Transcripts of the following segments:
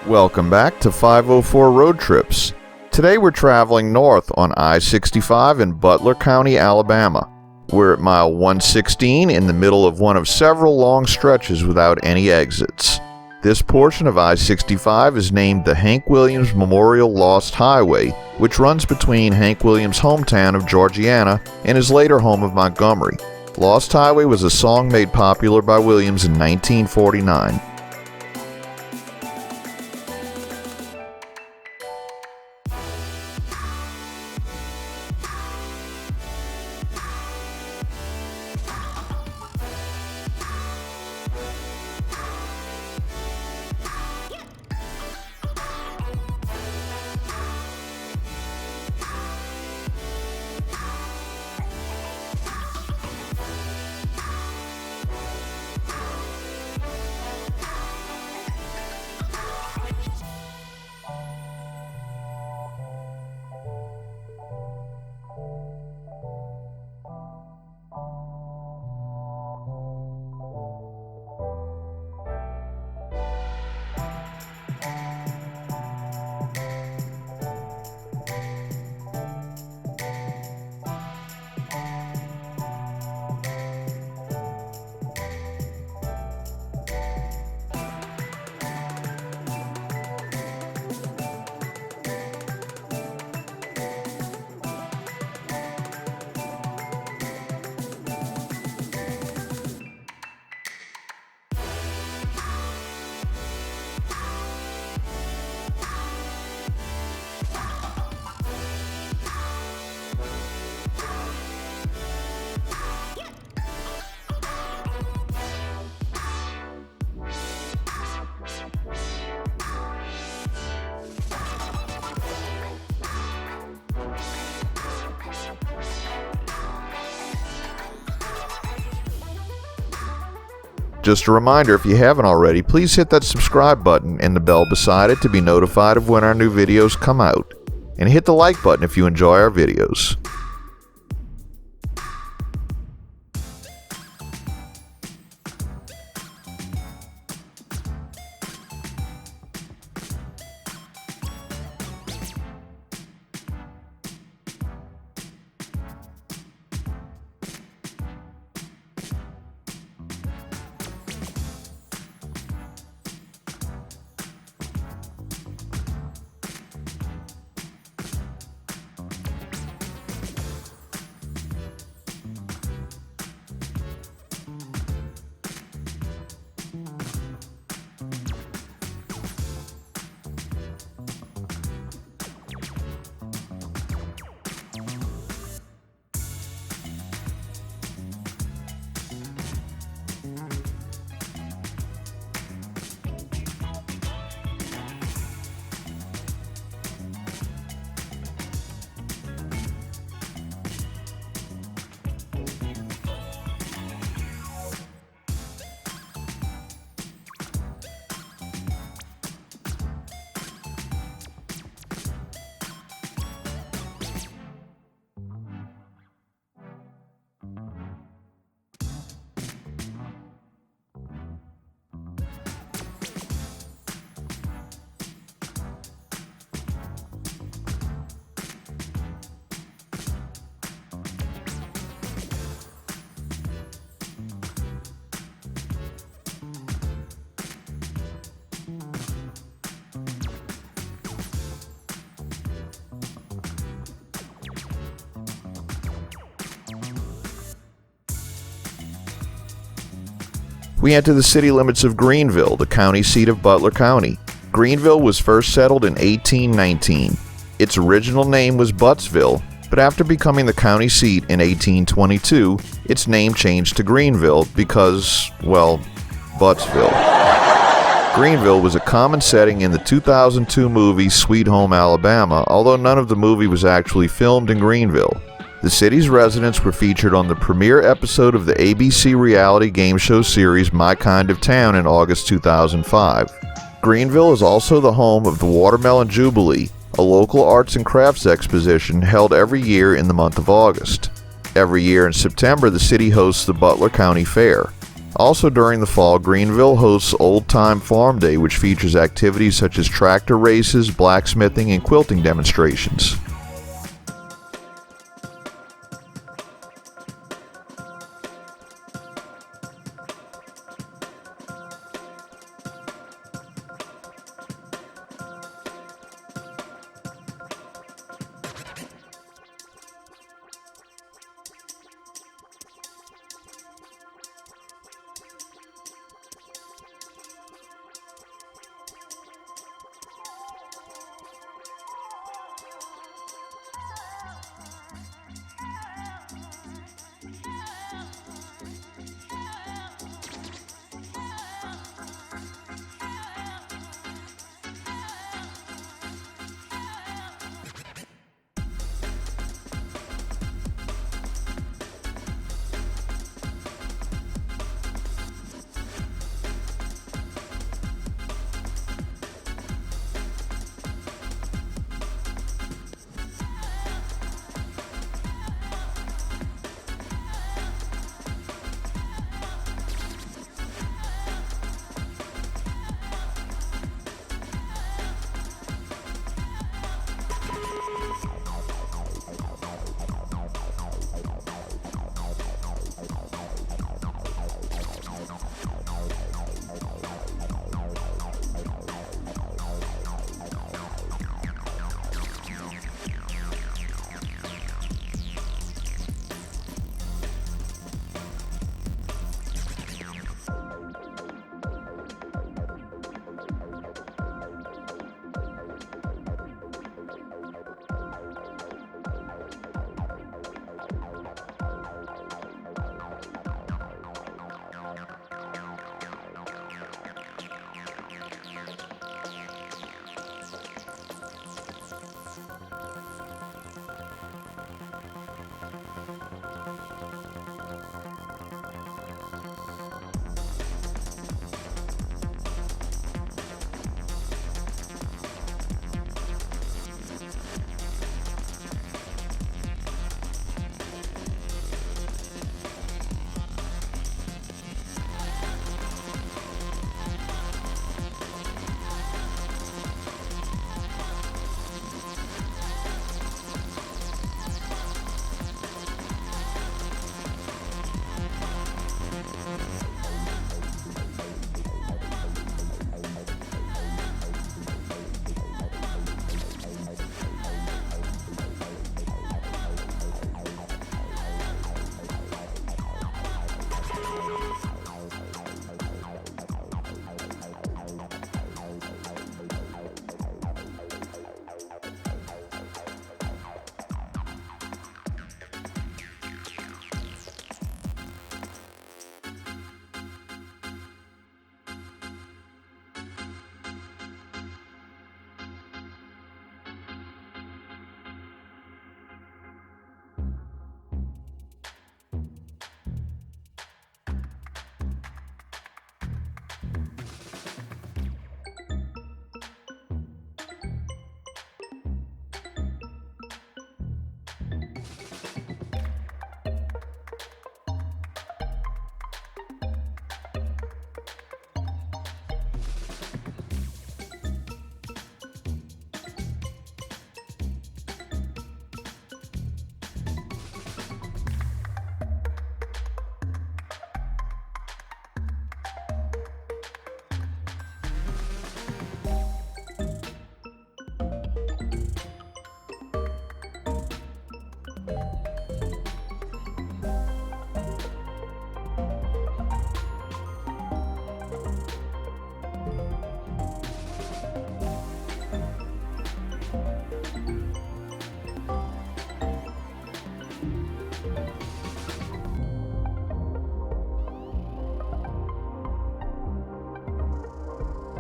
Welcome back to 504 Road Trips. Today we're traveling north on I-65 in Butler County, Alabama. We're at mile 116 in the middle of one of several long stretches without any exits. This portion of I-65 is named the Hank Williams Memorial Lost Highway, which runs between Hank Williams' hometown of Georgiana and his later home of Montgomery. Lost Highway was a song made popular by Williams in 1949. Just a reminder, if you haven't already, please hit that subscribe button and the bell beside it to be notified of when our new videos come out. And hit the like button if you enjoy our videos. We enter the city limits of Greenville, the county seat of Butler County. Greenville was first settled in 1819. Its original name was Buttsville, but after becoming the county seat in 1822, its name changed to Greenville because, well, Buttsville. Greenville was a common setting in the 2002 movie Sweet Home Alabama, although none of the movie was actually filmed in Greenville. The city's residents were featured on the premiere episode of the ABC reality game show series My Kind of Town in August 2005. Greenville is also the home of the Watermelon Jubilee, a local arts and crafts exposition held every year in the month of August. Every year in September, the city hosts the Butler County Fair. Also during the fall, Greenville hosts Old Time Farm Day, which features activities such as tractor races, blacksmithing, and quilting demonstrations.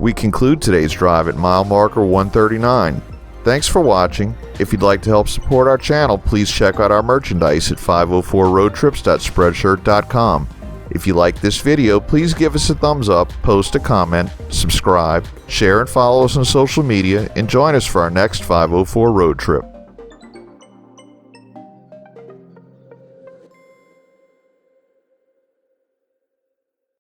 We conclude today's drive at mile marker 139. Thanks for watching. If you'd like to help support our channel, please check out our merchandise at 504roadtrips.spreadshirt.com. If you like this video, please give us a thumbs up, post a comment, subscribe, share and follow us on social media, and join us for our next 504 road trip.